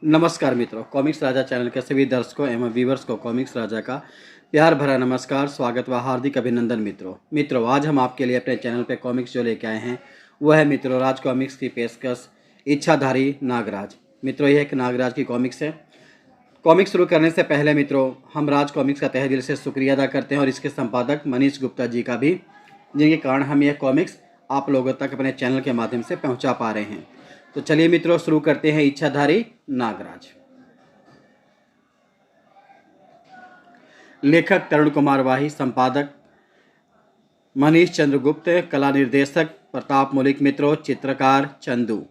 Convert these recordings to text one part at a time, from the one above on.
नमस्कार मित्रों, कॉमिक्स राजा चैनल के सभी दर्शकों एवं व्यूवर्स को कॉमिक्स राजा का प्यार भरा नमस्कार, स्वागत व हार्दिक अभिनंदन। मित्रों आज हम आपके लिए अपने चैनल पे कॉमिक्स जो लेके आए हैं वह है मित्रों राज कॉमिक्स की पेशकश इच्छाधारी नागराज। मित्रों यह एक नागराज की कॉमिक्स है। कॉमिक्स शुरू करने से पहले मित्रों हम राज कॉमिक्स का तहे दिल से शुक्रिया अदा करते हैं और इसके संपादक मनीष गुप्ता जी का भी, जिनके कारण हम यह कॉमिक्स आप लोगों तक अपने चैनल के माध्यम से पहुंचा पा रहे हैं। तो चलिए मित्रों शुरू करते हैं इच्छाधारी नागराज। लेखक तरुण कुमार वाही, संपादक मनीष चंद्रगुप्त, कला निर्देशक प्रताप मौलिक, मित्रों चित्रकार चंदू।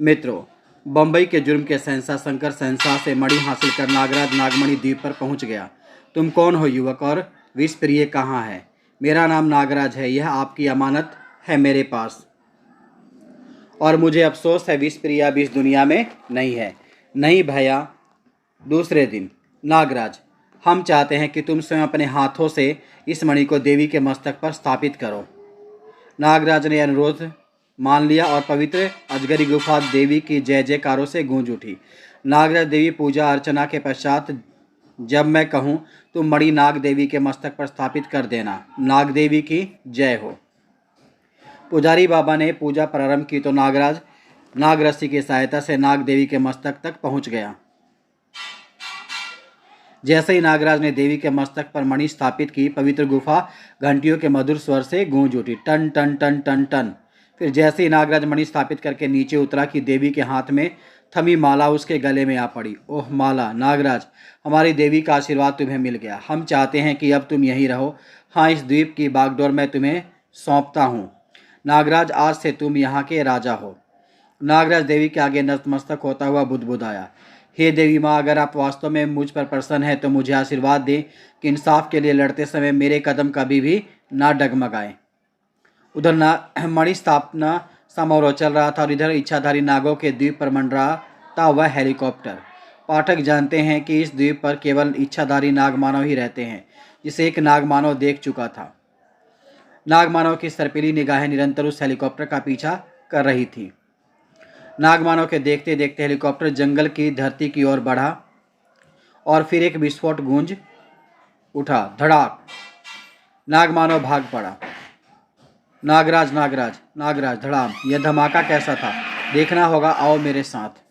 मित्रों बम्बई के जुर्म के शहंशाह शंकर शहंशाह से मणि हासिल कर नागराज नागमणि द्वीप पर पहुंच गया। तुम कौन हो युवक और विषप्रिय कहाँ है? मेरा नाम नागराज है, यह आपकी अमानत है मेरे पास, और मुझे अफसोस है विषप्रिया भी इस दुनिया में नहीं है। नहीं भैया, दूसरे दिन। नागराज, हम चाहते हैं कि तुम स्वयं अपने हाथों से इस मणि को देवी के मस्तक पर स्थापित करो। नागराज ने अनुरोध मान लिया और पवित्र अजगरी गुफा देवी की जय जयकारों से गूंज उठी। नागराज देवी पूजा अर्चना के पश्चात जब मैं कहूँ तुम मणि नाग देवी के मस्तक पर स्थापित कर देना। नाग देवी की जय हो। पुजारी बाबा ने पूजा प्रारंभ की तो नागराज नागरस्सी की सहायता से नाग देवी के मस्तक तक पहुंच गया। जैसे ही नागराज ने देवी के मस्तक पर मणि स्थापित की, पवित्र गुफा घंटियों के मधुर स्वर से गूंज उठी, टन टन टन टन टन। फिर जैसे ही नागराज मणि स्थापित करके नीचे उतरा कि देवी के हाथ में थमी माला उसके गले में आ पड़ी। ओह माला! नागराज, हमारी देवी का आशीर्वाद तुम्हें मिल गया। हम चाहते हैं कि अब तुम यहीं रहो। हाँ, इस द्वीप की बागडोर मैं तुम्हें सौंपता हूँ। नागराज, आज से तुम यहाँ के राजा हो। नागराज देवी के आगे नतमस्तक होता हुआ बुदबुदाया। हे देवी माँ, अगर आप वास्तव में मुझ पर प्रसन्न हैं तो मुझे आशीर्वाद दें कि इंसाफ के लिए लड़ते समय मेरे कदम कभी भी ना डगमगाएं। उधर मणि स्थापना समारोह चल रहा था और इधर इच्छाधारी नागों के द्वीप पर मंडरा था वह हेलीकॉप्टर। पाठक जानते हैं कि इस द्वीप पर केवल इच्छाधारी नागमानव ही रहते हैं, जिसे एक नागमानव देख चुका था। नागमानव की सर्पीली निगाहें निरंतर उस हेलीकॉप्टर का पीछा कर रही थी। नागमानव के देखते देखते हेलीकॉप्टर जंगल की धरती की ओर बढ़ा और फिर एक विस्फोट गूंज उठा। धड़ाक! नागमानव भाग पड़ा। नागराज नागराज नागराज! धड़ाम! यह धमाका कैसा था? देखना होगा, आओ मेरे साथ।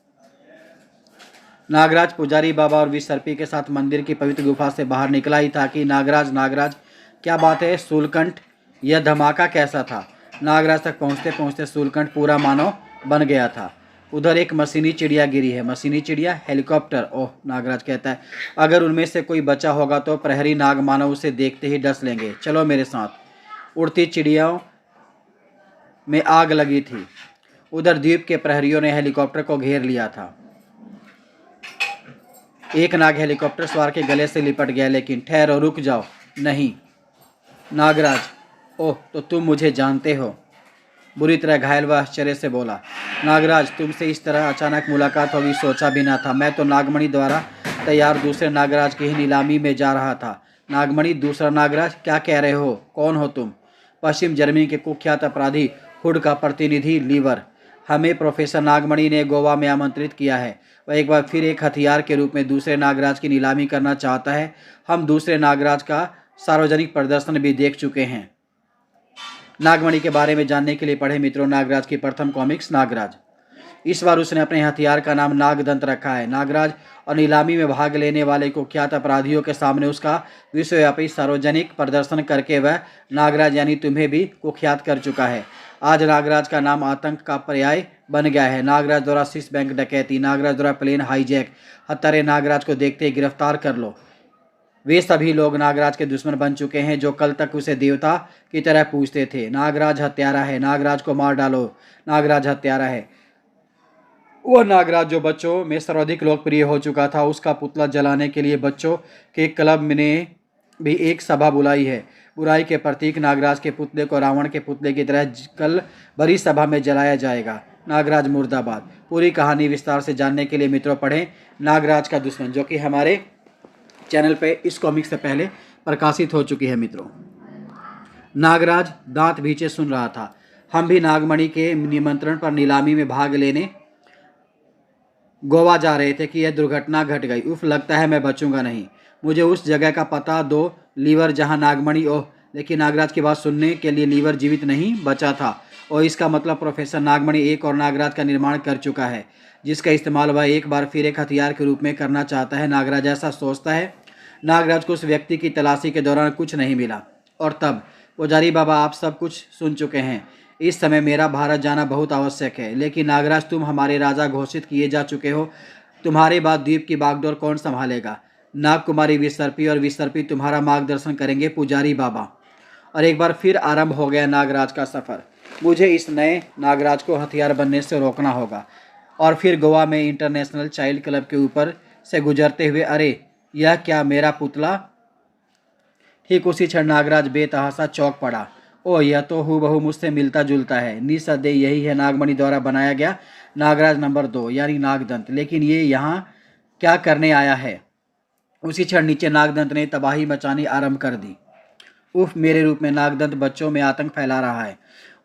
नागराज पुजारी बाबा और विसर्पी के साथ मंदिर की पवित्र गुफा से बाहर निकला ही था कि नागराज नागराज क्या बात है शूलकंठ, यह धमाका कैसा था? नागराज तक पहुंचते पहुंचते शूलकंठ पूरा मानव बन गया था। उधर एक मशीनी चिड़िया गिरी है। मशीनी चिड़िया? हेलीकॉप्टर? ओह! नागराज कहता है, अगर उनमें से कोई बचा होगा तो प्रहरी नाग मानव उसे देखते ही डस लेंगे। चलो मेरे साथ। उड़ती चिड़ियाओं में आग लगी थी। उधर द्वीप के प्रहरियों ने हेलीकॉप्टर को घेर लिया था। एक नाग हेलीकॉप्टर सवार के गले से लिपट गया, लेकिन ठहरो, रुक जाओ। नहीं। नागराज, ओह, तो तुम मुझे जानते हो? बुरी तरह घायल व आश्चर्य से बोला। नागराज, तुमसे इस तरह अचानक मुलाकात होगी सोचा भी ना था। मैं तो नागमणि द्वारा तैयार दूसरे नागराज की ही नीलामी में जा रहा था। नागमणि? दूसरा नागराज? क्या कह रहे हो? कौन हो तुम? पश्चिम जर्मनी के कुख्यात अपराधी हुड का प्रतिनिधि लीवर। हमें प्रोफेसर नागमणि ने गोवा में आमंत्रित किया है। वह एक बार फिर एक हथियार के रूप में दूसरे नागराज की नीलामी करना चाहता है। हम दूसरे नागराज का सार्वजनिक प्रदर्शन भी देख चुके हैं। नागमणि के बारे में जानने के लिए पढ़े मित्रों नागराज की प्रथम कॉमिक्स नागराज। इस बार उसने अपने हथियार का नाम नागदंत रखा है। नागराज और नीलामी में भाग लेने वाले कुख्यात अपराधियों के सामने उसका विश्वव्यापी सार्वजनिक प्रदर्शन करके वह नागराज यानी तुम्हें भी कुख्यात कर चुका है। आज नागराज का नाम आतंक का पर्याय बन गया है। नागराज द्वारा स्विस बैंक डकैती, नागराज द्वारा प्लेन हाईजैक, हत्यारे नागराज को देखते ही गिरफ्तार कर लो। वे सभी लोग नागराज के दुश्मन बन चुके हैं जो कल तक उसे देवता की तरह पूजते थे। नागराज हत्यारा है, नागराज को मार डालो। नागराज हत्यारा है। वह नागराज जो बच्चों में सर्वाधिक लोकप्रिय हो चुका था, उसका पुतला जलाने के लिए बच्चों के क्लब ने भी एक सभा बुलाई है। बुराई के प्रतीक नागराज के पुतले को रावण के पुतले की तरह कल बड़ी सभा में जलाया जाएगा। नागराज मुर्दाबाद। पूरी कहानी विस्तार से जानने के लिए मित्रों पढ़ें नागराज का दुश्मन, जो कि हमारे चैनल पे इस कॉमिक से पहले प्रकाशित हो चुकी है। मित्रों नागराज दांत भींचे सुन रहा था। हम भी नागमणि के निमंत्रण पर नीलामी में भाग लेने गोवा जा रहे थे कि यह दुर्घटना घट गई। उफ, लगता है मैं बचूंगा नहीं। मुझे उस जगह का पता दो, लीवर जहां नागमणि। ओह, लेकिन नागराज की बात सुनने के लिए लीवर जीवित नहीं बचा था। और इसका मतलब प्रोफेसर नागमणि एक और नागराज का निर्माण कर चुका है, जिसका इस्तेमाल वह एक बार फिर एक हथियार के रूप में करना चाहता है। नागराज ऐसा सोचता है। नागराज को उस व्यक्ति की तलाशी के दौरान कुछ नहीं मिला। और तब पुजारी बाबा, आप सब कुछ सुन चुके हैं। इस समय मेरा भारत जाना बहुत आवश्यक है। लेकिन नागराज, तुम हमारे राजा घोषित किए जा चुके हो। तुम्हारे बाद द्वीप की बागडोर कौन संभालेगा? नागकुमारी विसर्पी, और विसर्पी तुम्हारा मार्गदर्शन करेंगे पुजारी बाबा। और एक बार फिर आरंभ हो गया नागराज का सफ़र। मुझे इस नए नागराज को हथियार बनने से रोकना होगा। और फिर गोवा में इंटरनेशनल चाइल्ड क्लब के ऊपर से गुजरते हुए, अरे यह क्या, मेरा पुतला! ठीक उसी क्षण नागराज बेतहासा चौंक पड़ा। ओ, यह तो हूबहू मुझसे मिलता जुलता है। निस्संदेह यही है नागमणि द्वारा बनाया गया नागराज नंबर 2, यानी नागदंत। लेकिन ये यहाँ क्या करने आया है? उसी क्षण नीचे नागदंत ने तबाही मचानी आरंभ कर दी। उफ, मेरे रूप में नागदंत बच्चों में आतंक फैला रहा है।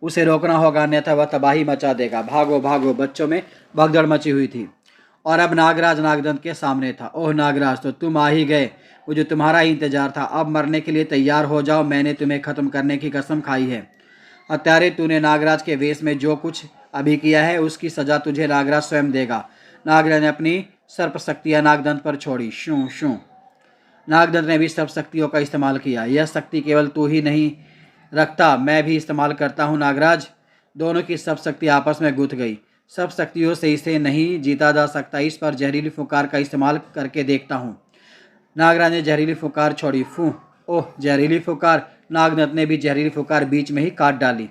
उसे रोकना होगा, अन्यथा वह तबाही मचा देगा। भागो भागो! बच्चों में भगदड़ मची हुई थी। और अब नागराज नागदंत के सामने था। ओह नागराज, तो तुम आ ही गए। मुझे तुम्हारा ही इंतजार था। अब मरने के लिए तैयार हो जाओ। मैंने तुम्हें खत्म करने की कसम खाई है। हत्यारे, तूने नागराज के वेश में जो कुछ अभी किया है, उसकी सजा तुझे नागराज स्वयं देगा। नागराज ने अपनी सर्प शक्तियां नागदंत पर छोड़ी। शू शू। नागदंत ने भी सर्प शक्तियों का इस्तेमाल किया। यह शक्ति केवल तू ही नहीं रखता, मैं भी इस्तेमाल करता हूँ नागराज। दोनों की सब शक्ति आपस में गुथ गई। सब शक्तियों से इसे नहीं जीता जा सकता। इस पर जहरीली फुकार का इस्तेमाल करके देखता हूँ। नागराज ने जहरीली फुकार छोड़ी। फू! ओह, जहरीली फुकार! नागदंत ने भी जहरीली फुकार बीच में ही काट डाली।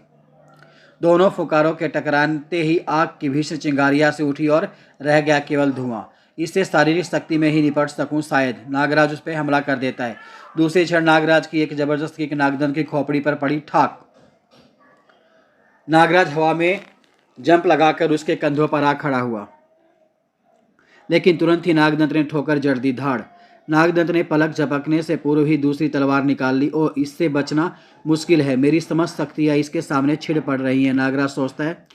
दोनों फुकारों के टकराते ही आग की भीषण चिंगारियां से उठी और रह गया केवल धुआं। इससे शारीरिक शक्ति में ही निपट सकूं शायद। नागराज उस पर हमला कर देता है। दूसरे क्षण नागराज की एक जबरदस्त किक नागदंत की खोपड़ी पर पड़ी। ठाक! नागराज हवा में जंप लगाकर उसके कंधों पर आ खड़ा हुआ। लेकिन तुरंत ही नागदंत ने ठोकर जड़ दी। धाड़! नागदंत ने पलक झपकने से पूर्व ही दूसरी तलवार निकाल ली। ओ, इससे बचना मुश्किल है। मेरी समस्त शक्तियां इसके सामने छिड़ पड़ रही हैं। नागराज सोचता है।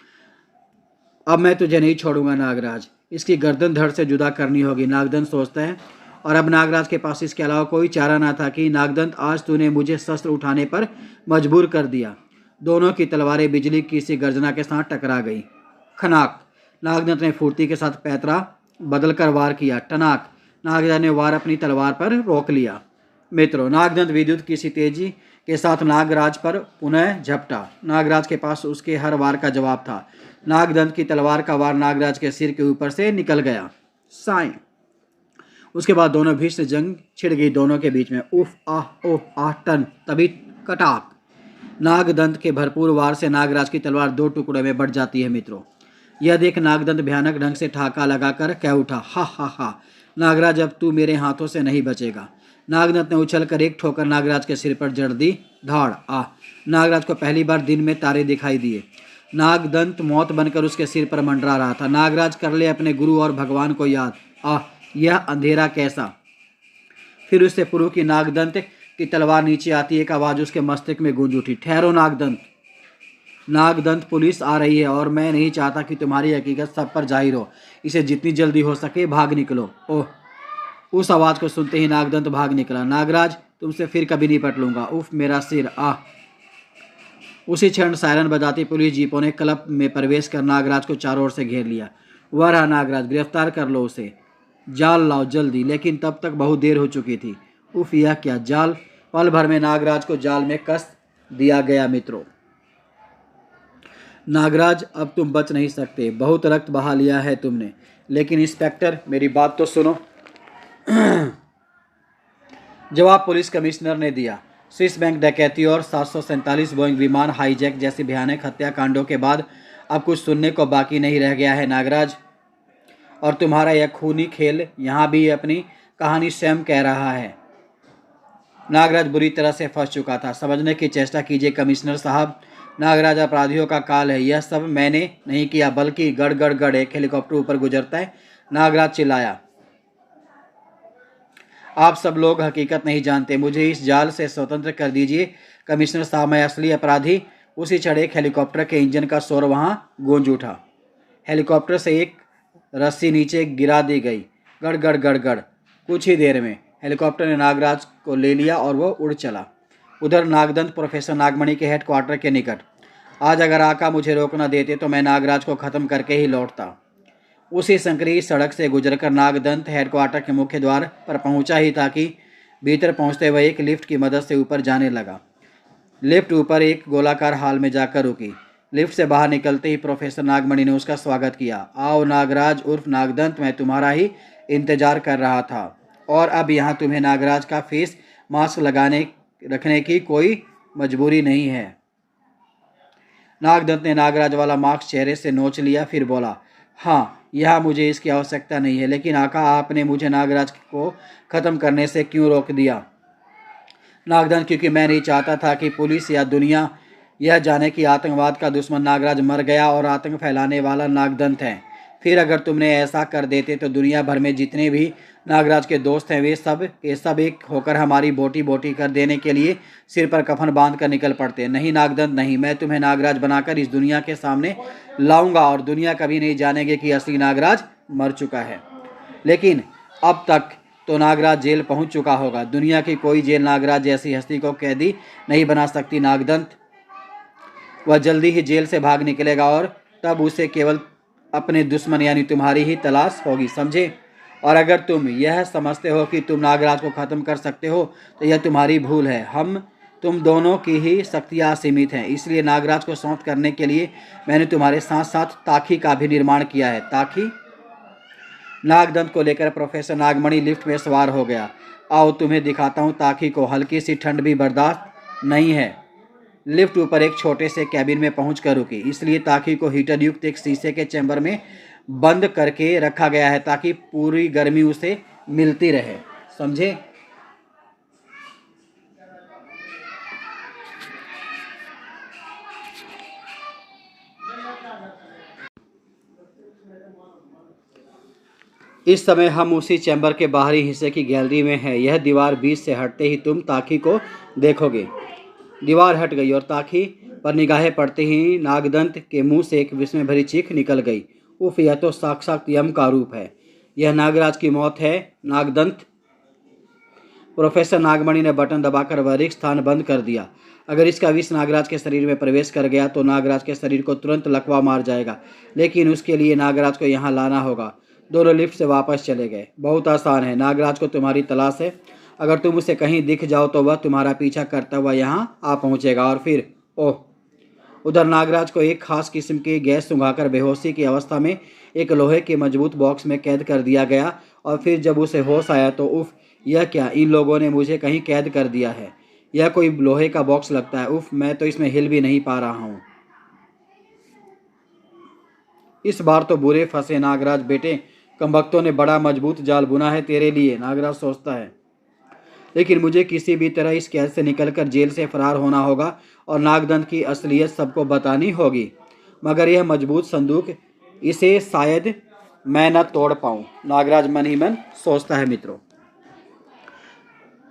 अब मैं तुझे नहीं छोड़ूंगा नागराज। इसकी गर्दन धड़ से जुदा करनी होगी, नागदंत सोचता है। और अब नागराज के पास इसके अलावा कोई चारा ना था कि नागदंत, आज तूने मुझे शस्त्र उठाने पर मजबूर कर दिया। दोनों की तलवारें बिजली की सी गर्जना के साथ टकरा गई। खनाक! नागदंत ने फुर्ती के साथ पैतरा बदलकर वार किया। टनाक! नागराज ने वार अपनी तलवार पर रोक लिया। मित्रों, नागदंत विद्युत की सी तेजी के साथ नागराज पर पुनः झपटा। नागराज के पास उसके हर वार का जवाब था। नागदंत की तलवार का वार नागराज के सिर के ऊपर से निकल गया। साएं! उसके बाद दोनों भीषण जंग छिड़ गई दोनों के बीच में। उफ, आह, ओह, आह, टन! तभी कटाक! नागदंत के भरपूर वार से नागराज की तलवार दो टुकड़ों में बढ़ जाती है। मित्रों, यह देख नागदंत भयानक ढंग से ठाका लगाकर कह उठा, हा हा हा! नागराज, अब तू मेरे हाथों से नहीं बचेगा। नागदंत ने उछलकर एक ठोकर नागराज के सिर पर जड़ दी। धाड़! आह! नागराज को पहली बार दिन में तारे दिखाई दिए। नागदंत मौत बनकर उसके सिर पर मंडरा रहा था। नागराज, कर ले अपने गुरु और भगवान को याद। आह! यह अंधेरा कैसा! फिर उससे पूर्व की नागदंत की तलवार नीचे आती एक आवाज उसके मस्तिष्क में गूंज उठी। ठहरो नागदंत! नागदंत, पुलिस आ रही है और मैं नहीं चाहता कि तुम्हारी हकीकत सब पर जाहिर हो। इसे जितनी जल्दी हो सके भाग निकलो। ओह! उस आवाज को सुनते ही नागदंत भाग निकला। नागराज, तुमसे फिर कभी नहीं पट लूंगा। उफ, मेरा सिर! आह! उसी क्षण सायरन बजाती पुलिस जीपों ने क्लब में प्रवेश कर नागराज को चारों ओर से घेर लिया। वह रहा नागराज, गिरफ्तार कर लो उसे। जाल लाओ जल्दी। लेकिन तब तक बहुत देर हो चुकी थी। उफ, यह क्या जाल! पल भर में नागराज को जाल में कस दिया गया। मित्रों, नागराज, अब तुम बच नहीं सकते। बहुत रक्त बहा लिया है तुमने। लेकिन इंस्पेक्टर, मेरी बात तो सुनो। जवाब पुलिस कमिश्नर ने दिया। स्विस बैंक डकैती और 747 बोइंग विमान हाईजैक जैसे भयानक हत्याकांडों के बाद अब कुछ सुनने को बाकी नहीं रह गया है नागराज। और तुम्हारा यह खूनी खेल यहाँ भी अपनी कहानी स्वयं कह रहा है। नागराज बुरी तरह से फंस चुका था। समझने की चेष्टा कीजिए कमिश्नर साहब। नागराज, अपराधियों का काल है। यह सब मैंने नहीं किया, बल्कि गड़ गड़ गड़ एक हेलीकॉप्टर ऊपर गुजरता है। नागराज चिल्लाया। आप सब लोग हकीकत नहीं जानते। मुझे इस जाल से स्वतंत्र कर दीजिए कमिश्नर साहब, मैं असली अपराधी। उसी क्षण एक हेलीकॉप्टर के इंजन का शोर वहां गूंज उठा। हेलीकॉप्टर से एक रस्सी नीचे गिरा दी गई। गड़ गड़ गड़ गड़। कुछ ही देर में हेलीकॉप्टर ने नागराज को ले लिया और वो उड़ चला। उधर नागदंत प्रोफेसर नागमणि के हेडक्वार्टर के निकट। आज अगर आका मुझे रोक न देते तो मैं नागराज को ख़त्म करके ही लौटता। उसी संकरी सड़क से गुजरकर नागदंत हेडक्वार्टर के मुख्य द्वार पर पहुंचा ही था कि भीतर पहुंचते हुए एक लिफ्ट की मदद से ऊपर जाने लगा। लिफ्ट ऊपर एक गोलाकार हॉल में जाकर रुकी। लिफ्ट से बाहर निकलते ही प्रोफेसर नागमणि ने उसका स्वागत किया। आओ नागराज उर्फ नागदंत, मैं तुम्हारा ही इंतजार कर रहा था और अब यहाँ तुम्हें नागराज का फेस मास्क रखने की कोई मजबूरी नहीं है। नागदंत ने नागराज वाला मास्क चेहरे से नोच लिया, फिर बोला, हाँ, यह मुझे इसकी आवश्यकता नहीं है, लेकिन आका आपने मुझे नागराज को ख़त्म करने से क्यों रोक दिया? नागदंत, क्योंकि मैं नहीं चाहता था कि पुलिस या दुनिया यह जाने कि आतंकवाद का दुश्मन नागराज मर गया और आतंक फैलाने वाला नागदंत है। फिर अगर तुमने ऐसा कर देते तो दुनिया भर में जितने भी नागराज के दोस्त हैं वे सब एक होकर हमारी बोटी बोटी कर देने के लिए सिर पर कफन बांध कर निकल पड़ते। नहीं नागदंत नहीं, मैं तुम्हें नागराज बनाकर इस दुनिया के सामने लाऊंगा और दुनिया कभी नहीं जानेगी कि असली नागराज मर चुका है। लेकिन अब तक तो नागराज जेल पहुंच चुका होगा। दुनिया की कोई जेल नागराज जैसी हस्ती को कैदी नहीं बना सकती नागदंत। वह जल्दी ही जेल से भाग निकलेगा और तब उसे केवल अपने दुश्मन यानी तुम्हारी ही तलाश होगी, समझे? और अगर तुम यह समझते हो कि तुम नागराज को ख़त्म कर सकते हो तो यह तुम्हारी भूल है। तुम दोनों की ही शक्तियाँ असीमित हैं, इसलिए नागराज को शांत करने के लिए मैंने तुम्हारे साथ साथ ताकी का भी निर्माण किया है। ताकी? नागदंत को लेकर प्रोफेसर नागमणि लिफ्ट में सवार हो गया। आओ तुम्हें दिखाता हूँ ताकी को, हल्की सी ठंड भी बर्दाश्त नहीं है। लिफ्ट ऊपर एक छोटे से कैबिन में पहुंचकर रुकी, इसलिए ताकी को हीटर युक्त एक शीशे के चैम्बर में बंद करके रखा गया है ताकि पूरी गर्मी उसे मिलती रहे, समझे? इस समय हम उसी चैम्बर के बाहरी हिस्से की गैलरी में हैं। यह दीवार बीच से हटते ही तुम ताकी को देखोगे। दीवार हट गई और ताकी पर निगाहें पड़ते ही नागदंत के मुंह से एक विस्मय भरी चीख निकल गई। उफ, यह तो साक्षात यम का रूप है। यह नागराज की मौत है नागदंत। प्रोफेसर नागमणि ने बटन दबाकर वह रिक्त स्थान बंद कर दिया। अगर इसका विष नागराज के शरीर में प्रवेश कर गया तो नागराज के शरीर को तुरंत लकवा मार जाएगा, लेकिन उसके लिए नागराज को यहाँ लाना होगा। दोनों लिफ्ट से वापस चले गए। बहुत आसान है, नागराज को तुम्हारी तलाश है। अगर तुम उसे कहीं दिख जाओ तो वह तुम्हारा पीछा करता हुआ यहाँ आ पहुँचेगा और फिर ओह, उधर नागराज को एक खास किस्म की गैस सुंघाकर बेहोशी की अवस्था में एक लोहे के मजबूत बॉक्स में कैद कर दिया गया। और फिर जब उसे होश आया तो उफ, यह क्या, इन लोगों ने मुझे कहीं कैद कर दिया है। यह कोई लोहे का बॉक्स लगता है। उफ, मैं तो इसमें हिल भी नहीं पा रहा हूँ। इस बार तो बुरे फंसे नागराज बेटे, कमबख्तों ने बड़ा मजबूत जाल बुना है तेरे लिए, नागराज सोचता है। लेकिन मुझे किसी भी तरह इस कैद से निकलकर जेल से फरार होना होगा और नागदंत की असलियत सबको बतानी होगी। मगर यह मजबूत संदूक, इसे शायद मैं न तोड़ पाऊँ, नागराज मन ही मन सोचता है। मित्रों,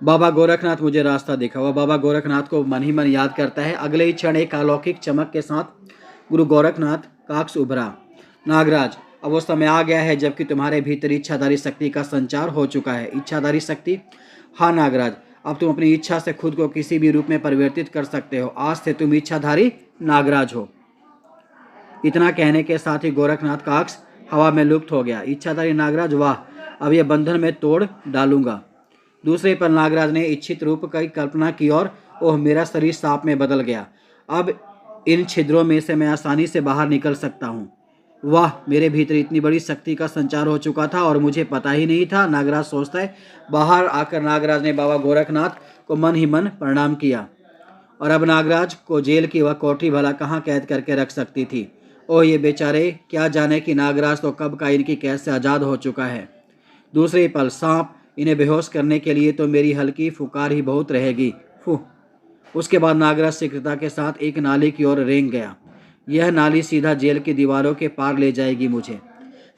बाबा गोरखनाथ मुझे रास्ता दिखा। वह बाबा गोरखनाथ को मन ही मन याद करता है। अगले ही क्षण एक अलौकिक चमक के साथ गुरु गोरखनाथ काक्ष उभरा। नागराज, अब वो समय आ गया है जबकि तुम्हारे भीतर इच्छाधारी शक्ति का संचार हो चुका है। इच्छाधारी शक्ति? हाँ नागराज, अब तुम अपनी इच्छा से खुद को किसी भी रूप में परिवर्तित कर सकते हो। आज से तुम इच्छाधारी नागराज हो। इतना कहने के साथ ही गोरखनाथ काक्ष हवा में लुप्त हो गया। इच्छाधारी नागराज, वाह, अब यह बंधन में तोड़ डालूंगा। दूसरे पर नागराज ने इच्छित रूप की कल्पना की और ओह, मेरा शरीर सांप में बदल गया। अब इन छिद्रों में से मैं आसानी से बाहर निकल सकता हूँ। वाह, मेरे भीतर इतनी बड़ी शक्ति का संचार हो चुका था और मुझे पता ही नहीं था, नागराज सोचता है। बाहर आकर नागराज ने बाबा गोरखनाथ को मन ही मन प्रणाम किया। और अब नागराज को जेल की वह कोठरी भला कहाँ कैद करके रख सकती थी। ओह, ये बेचारे क्या जाने कि नागराज तो कब का इनकी कैद से आज़ाद हो चुका है। दूसरे पल, सांप, इन्हें बेहोश करने के लिए तो मेरी हल्की फुकार ही बहुत रहेगी। फुह। उसके बाद नागराज शीघ्रता के साथ एक नाली की ओर रेंग गया। यह नाली सीधा जेल की दीवारों के पार ले जाएगी मुझे।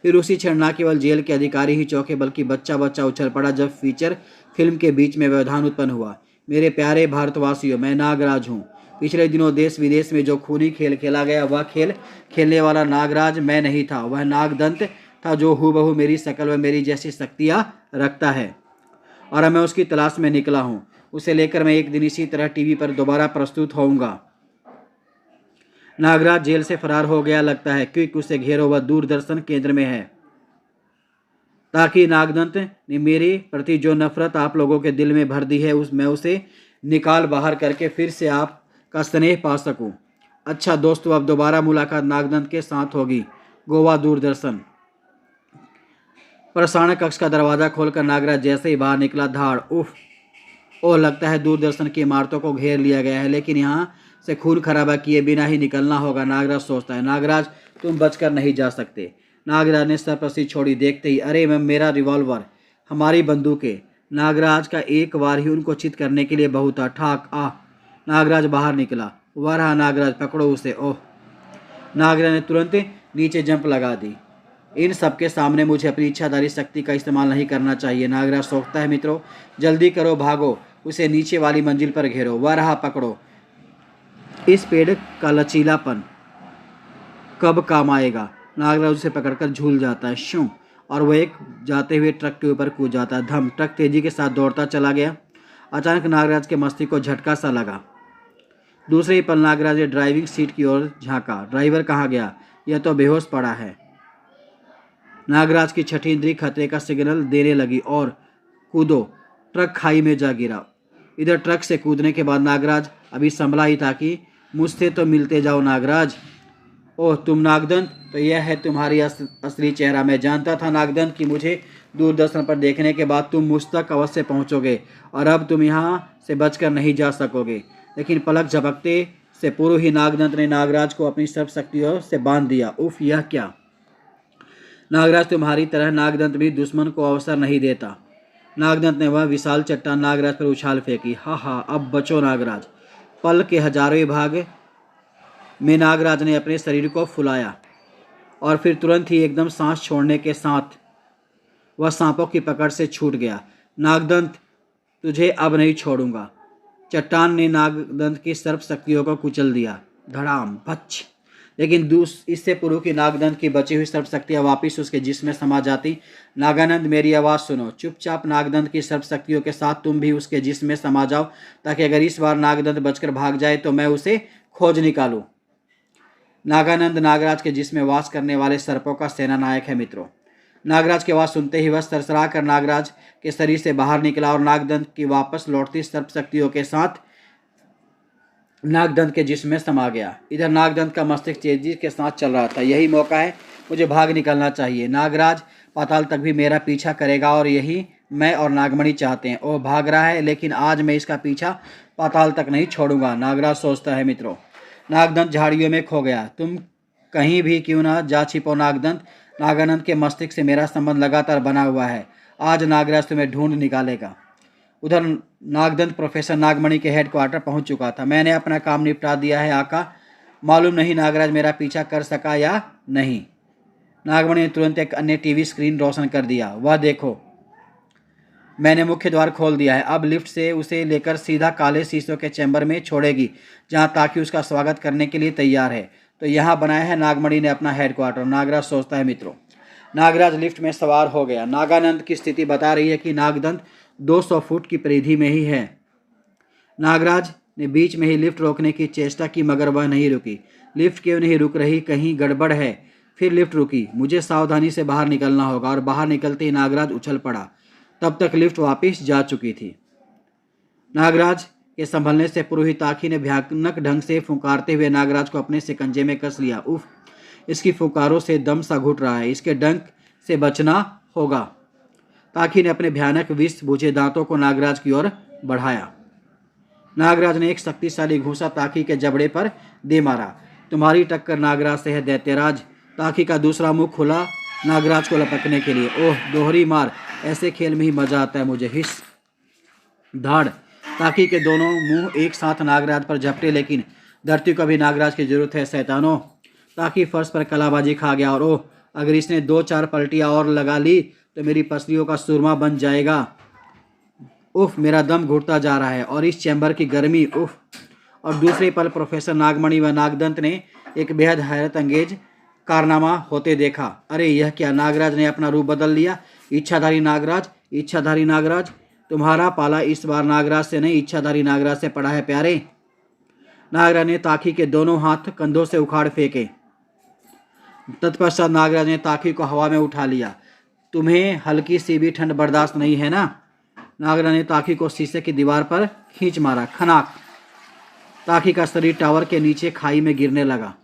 फिर उसी क्षण न केवल जेल के अधिकारी ही चौंके बल्कि बच्चा बच्चा उछल पड़ा जब फीचर फिल्म के बीच में व्यवधान उत्पन्न हुआ। मेरे प्यारे भारतवासियों, मैं नागराज हूँ। पिछले दिनों देश विदेश में जो खूनी खेल खेला गया वह खेल खेलने वाला नागराज मैं नहीं था, वह नागदंत था जो हूबहू मेरी शक्ल व मेरी जैसी शक्तियाँ रखता है, और मैं उसकी तलाश में निकला हूँ। उसे लेकर मैं एक दिन इसी तरह टीवी पर दोबारा प्रस्तुत होऊंगा। नागराज जेल से फरार हो गया लगता है, क्योंकि उसे घेरो वह दूरदर्शन केंद्र में है। ताकि नागदंत ने मेरे प्रति जो नफरत आप लोगों के दिल में भर दी है, मैं उसे निकाल बाहर करके फिर से आपका स्नेह पा सकूं। अच्छा दोस्तों, अब दोबारा मुलाकात नागदंत के साथ होगी। गोवा दूरदर्शन। प्रसारण कक्ष का दरवाजा खोलकर नागराज जैसे ही बाहर निकला, धाड़ उफ, ओह लगता है दूरदर्शन की इमारतों को घेर लिया गया है, लेकिन यहाँ से खून खराबा किए बिना ही निकलना होगा, नागराज सोचता है। नागराज तुम बचकर नहीं जा सकते। नागराज ने सरपसी छोड़ी। देखते ही अरे मैं मेरा रिवॉल्वर, हमारी बंदूकें। नागराज का एक बार ही उनको चित करने के लिए बहुत था। ठाक आ, नागराज बाहर निकला। वह रहा नागराज, पकड़ो उसे। ओह, नागराज ने तुरंत नीचे जंप लगा दी। इन सबके सामने मुझे अपनी इच्छाधारी शक्ति का इस्तेमाल नहीं करना चाहिए, नागराज सोचता है। मित्रों जल्दी करो, भागो, उसे नीचे वाली मंजिल पर घेरो। वह रहा, पकड़ो। इस पेड़ का लचीलापन कब काम आएगा। नागराज उसे पकड़कर झूल जाता है, शू, और वह एक जाते हुए ट्रक के ऊपर कूद जाता है। धम, ट्रक तेजी के साथ दौड़ता चला गया। अचानक नागराज के मस्तिष्क को झटका सा लगा। दूसरे ही पल नागराज ने ड्राइविंग सीट की ओर झांका। ड्राइवर कहाँ गया? यह तो बेहोश पड़ा है। नागराज की छठी इंद्री खतरे का सिग्नल देने लगी और कूदो। ट्रक खाई में जा गिरा। इधर ट्रक से कूदने के बाद नागराज अभी संभला ही था कि मुझसे तो मिलते जाओ नागराज। ओह तुम नागदंत, तो यह है तुम्हारी असली चेहरा। मैं जानता था नागदंत कि मुझे दूरदर्शन पर देखने के बाद तुम मुझ तक अवश्य पहुंचोगे, और अब तुम यहाँ से बचकर नहीं जा सकोगे। लेकिन पलक झपकते से पूर्व ही नागदंत ने नागराज को अपनी सब शक्तियों से बांध दिया। उफ, यह क्या? नागराज तुम्हारी तरह नागदंत भी दुश्मन को अवसर नहीं देता। नागदंत ने वह विशाल चट्टान नागराज पर उछाल फेंकी। हा हा, अब बचो नागराज। पल के हजारों भाग में नागराज ने अपने शरीर को फुलाया और फिर तुरंत ही एकदम सांस छोड़ने के साथ वह सांपों की पकड़ से छूट गया। नागदंत, तुझे अब नहीं छोड़ूंगा। चट्टान ने नागदंत की सर्प शक्तियों को कुचल दिया। धड़ाम, भच्च। लेकिन इससे पूर्व की नागदंत की बची हुई सर्प शक्तियाँ वापिस उसके जिस्म में समा जाती। नागानंद, मेरी आवाज़ सुनो। चुपचाप नागदंत की सर्प शक्तियों के साथ तुम भी उसके जिस्म में समा जाओ, ताकि अगर इस बार नागदंत बचकर भाग जाए तो मैं उसे खोज निकालूं। नागानंद नागराज के जिस्म में वास करने वाले सर्पों का सेना नायक है। मित्रों, नागराज की आवाज़ सुनते ही वह सरसरा कर नागराज के शरीर से बाहर निकला और नागदंत की वापस लौटती सर्प शक्तियों के साथ नागदंत के जिस्म में समा गया। इधर नागदंत का मस्तिष्क तेजी के साथ चल रहा था। यही मौका है, मुझे भाग निकलना चाहिए। नागराज पाताल तक भी मेरा पीछा करेगा और यही मैं और नागमणि चाहते हैं। ओह, भाग रहा है, लेकिन आज मैं इसका पीछा पाताल तक नहीं छोड़ूंगा, नागराज सोचता है। मित्रों, नागदंत झाड़ियों में खो गया। तुम कहीं भी क्यों ना जा छिपो नागदंत। नागानंद के मस्तिष्क से मेरा संबंध लगातार बना हुआ है। आज नागराज तुम्हें ढूंढ निकालेगा। उधर नागदंत प्रोफेसर नागमणि के हेडक्वार्टर पहुंच चुका था। मैंने अपना काम निपटा दिया है आका। मालूम नहीं नागराज मेरा पीछा कर सका या नहीं। नागमणि ने तुरंत एक अन्य टीवी स्क्रीन रोशन कर दिया। वह देखो, मैंने मुख्य द्वार खोल दिया है। अब लिफ्ट से उसे लेकर सीधा काले शीशों के चैम्बर में छोड़ेगी, जहां ताकि उसका स्वागत करने के लिए तैयार है। तो यहाँ बनाया है नागमणि ने अपना हेडक्वार्टर, नागराज सोचता है। मित्रों, नागराज लिफ्ट में सवार हो गया। नागानंद की स्थिति बता रही है कि नागदंत 200 फुट की परिधि में ही है। नागराज ने बीच में ही लिफ्ट रोकने की चेष्टा की, मगर वह नहीं रुकी। लिफ्ट क्यों नहीं रुक रही? कहीं गड़बड़ है। फिर लिफ्ट रुकी। मुझे सावधानी से बाहर निकलना होगा। और बाहर निकलते ही नागराज उछल पड़ा। तब तक लिफ्ट वापस जा चुकी थी। नागराज के संभलने से पूर्व ही ताकी ने भयानक ढंग से फुंकारते हुए नागराज को अपने शिकंजे में कस लिया। उफ, इसकी फुकारों से दम सा घुट रहा है। इसके डंक से बचना होगा। ताकी ने अपने भयानक विष बुझे दांतों को नागराज की ओर बढ़ाया। नागराज ने एक शक्तिशाली घूंसा ताकी के जबड़े पर दे मारा। तुम्हारी टक्कर नागराज से है दैत्यराज। ताकी का दूसरा मुंह खुला नागराज को लपकने के लिए। ओह, दोहरी मार। ऐसे खेल में ही मजा आता है मुझे। हिस, धाड़। ताकी के दोनों मुंह एक साथ नागराज पर झपटे, लेकिन धरती को भी नागराज की जरूरत है शैतानों। ताकि फर्श पर कलाबाजी खा गया और ओह, अगर इसने 2-4 पलटियां और लगा ली तो मेरी पसलियों का सुरमा बन जाएगा। उफ, मेरा दम घुटता जा रहा है और इस चैम्बर की गर्मी। उफ। और दूसरे पल प्रोफेसर नागमणि व नागदंत ने एक बेहद हैरत अंगेज कारनामा होते देखा। अरे यह क्या, नागराज ने अपना रूप बदल लिया। इच्छाधारी नागराज, इच्छाधारी नागराज, तुम्हारा पाला इस बार नागराज से नहीं इच्छाधारी नागराज से पड़ा है प्यारे। नागराज ने ताकी के दोनों हाथ कंधों से उखाड़ फेंके। तत्पश्चात नागराज ने ताकी को हवा में उठा लिया। तुम्हें हल्की सी भी ठंड बर्दाश्त नहीं है ना। नागराज ने ताकी को शीशे की दीवार पर खींच मारा। खनाक, ताकी का शरीर टावर के नीचे खाई में गिरने लगा।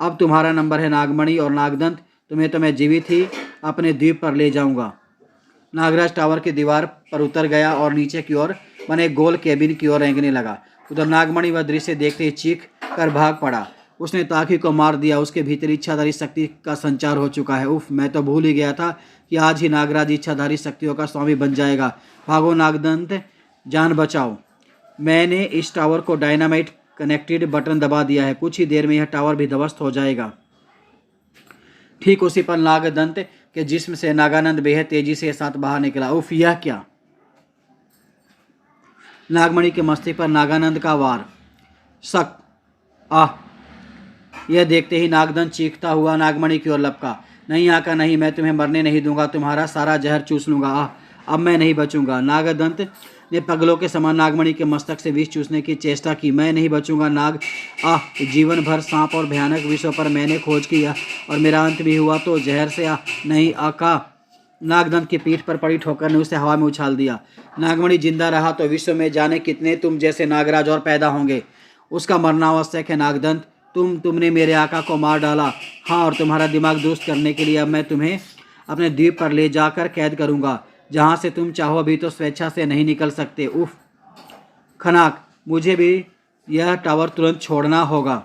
अब तुम्हारा नंबर है नागमणि और नागदंत, तुम्हें तो मैं जीवित ही अपने द्वीप पर ले जाऊंगा। नागराज टावर की दीवार पर उतर गया और नीचे की ओर बने गोल केबिन की ओर रेंगने लगा। उधर नागमणि वह दृश्य देखते ही चीख कर भाग पड़ा। उसने ताकी को मार दिया। उसके भीतर इच्छाधारी शक्ति का संचार हो चुका है। उफ, मैं तो भूल ही गया था कि आज ही नागराज इच्छाधारी शक्तियों का स्वामी बन जाएगा। भागो नागदंत, जान बचाओ। मैंने इस टावर को डायनामाइट कनेक्टेड बटन दबा दिया है। कुछ ही देर में यह टावर भी ध्वस्त हो जाएगा। ठीक उसी पर नागदंत के जिस्म से नागानंद बेहद तेजी से साथ बाहर निकला। उफ, यह क्या। नागमणि के मस्तिष्क पर नागानंद का वार। शक, आह। यह देखते ही नागदंत चीखता हुआ नागमणि की ओर लपका। नहीं आका नहीं, मैं तुम्हें मरने नहीं दूंगा, तुम्हारा सारा जहर चूस लूंगा। आह, अब मैं नहीं बचूंगा। नागदंत ने पगलों के समान नागमणि के मस्तक से विष चूसने की चेष्टा की। मैं नहीं बचूंगा नाग। आह, जीवन भर सांप और भयानक विषयों पर मैंने खोज किया और मेरा अंत भी हुआ तो जहर से। नहीं आका। नागदंत की पीठ पर पड़ी ठोकर ने उसे हवा में उछाल दिया। नागमणि जिंदा रहा तो विश्व में जाने कितने तुम जैसे नागराज और पैदा होंगे। उसका मरना आवश्यक है नागदंत। तुमने मेरे आका को मार डाला। हाँ, और तुम्हारा दिमाग दुरुस्त करने के लिए अब मैं तुम्हें अपने द्वीप पर ले जाकर कैद करूंगा, जहां से तुम चाहो अभी तो स्वेच्छा से नहीं निकल सकते। उफ। खनाक, मुझे भी यह टावर तुरंत छोड़ना होगा।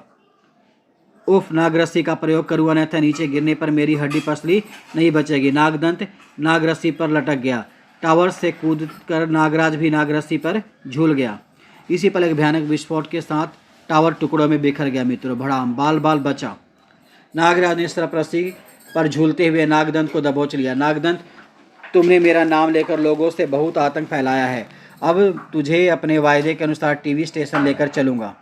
उफ, नागरस्सी का प्रयोग करूँ अन्यथा नीचे गिरने पर मेरी हड्डी पसली नहीं बचेगी। नागदंत नागरस्सी पर लटक गया। टावर से कूदकर नागराज भी नागरस्सी पर झूल गया। इसी पल एक भयानक विस्फोट के साथ टावर टुकड़ों में बिखर गया। मित्रों, भड़ाम, बाल बाल बचा। नागराज ने सरप्रसी पर झूलते हुए नागदंत को दबोच लिया। नागदंत, तुमने मेरा नाम लेकर लोगों से बहुत आतंक फैलाया है। अब तुझे अपने वायदे के अनुसार टीवी स्टेशन लेकर चलूंगा।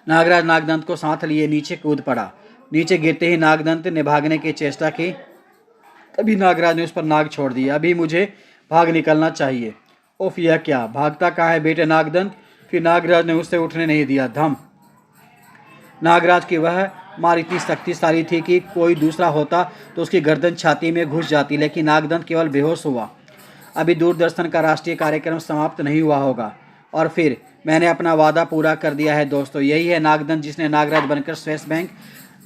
नागराज नागदंत को साथ लिए नीचे कूद पड़ा। नीचे गिरते ही नागदंत ने भागने की चेष्टा की। तभी नागराज ने उस पर नाग छोड़ दिया। अभी मुझे भाग निकलना चाहिए। उफ, यह क्या, भागता कहाँ है बेटे नागदंत। फिर नागराज ने उससे उठने नहीं दिया। धम। नागराज की वह मार इतनी शक्तिशाली थी कि कोई दूसरा होता तो उसकी गर्दन छाती में घुस जाती, लेकिन नागदंत केवल बेहोश हुआ। अभी दूरदर्शन का राष्ट्रीय कार्यक्रम समाप्त नहीं हुआ होगा। और फिर मैंने अपना वादा पूरा कर दिया है दोस्तों। यही है नागदंत जिसने नागराज बनकर स्विस बैंक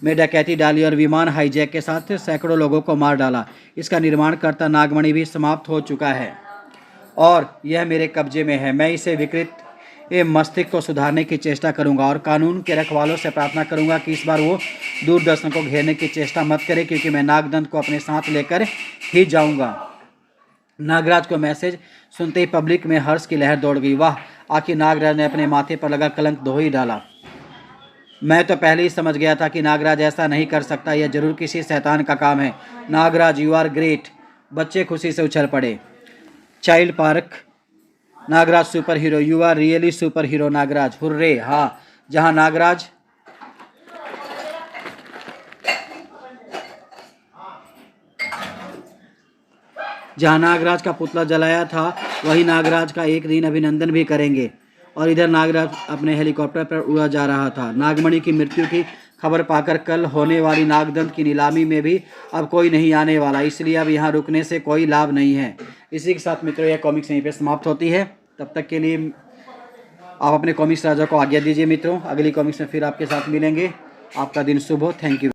में डकैती डाली और विमान हाईजैक के साथ सैकड़ों लोगों को मार डाला। इसका निर्माणकर्ता नागमणि भी समाप्त हो चुका है और यह मेरे कब्जे में है। मैं इसे विकृत मस्तिष्क को सुधारने की चेष्टा करूंगा और कानून के रखवालों से प्रार्थना करूंगा कि इस बार वो दूरदर्शन को घेरने की चेष्टा मत करे, क्योंकि मैं नागदंत को अपने साथ लेकर ही जाऊंगा। नागराज को मैसेज सुनते ही पब्लिक में हर्ष की लहर दौड़ गई। वाह, आखिर नागराज ने अपने माथे पर लगा कलंक धो ही डाला। मैं तो पहले ही समझ गया था कि नागराज ऐसा नहीं कर सकता। यह जरूर किसी शैतान का काम है। Nagraj, you are great. बच्चे खुशी से उछल पड़े। Child park, Nagraj superhero, you are really superhero Nagraj, hurray. हाँ, जहाँ नागराज का पुतला जलाया था वही नागराज का एक दिन अभिनंदन भी करेंगे। और इधर नागराज अपने हेलीकॉप्टर पर उड़ा जा रहा था। नागमणि की मृत्यु की खबर पाकर कल होने वाली नागदंत की नीलामी में भी अब कोई नहीं आने वाला, इसलिए अब यहाँ रुकने से कोई लाभ नहीं है। इसी के साथ मित्रों यह कॉमिक्स यहीं पे समाप्त होती है। तब तक के लिए आप अपने कॉमिक्स राजा को आज्ञा दीजिए मित्रों। अगली कॉमिक्स में फिर आपके साथ मिलेंगे। आपका दिन शुभ हो। Thank you.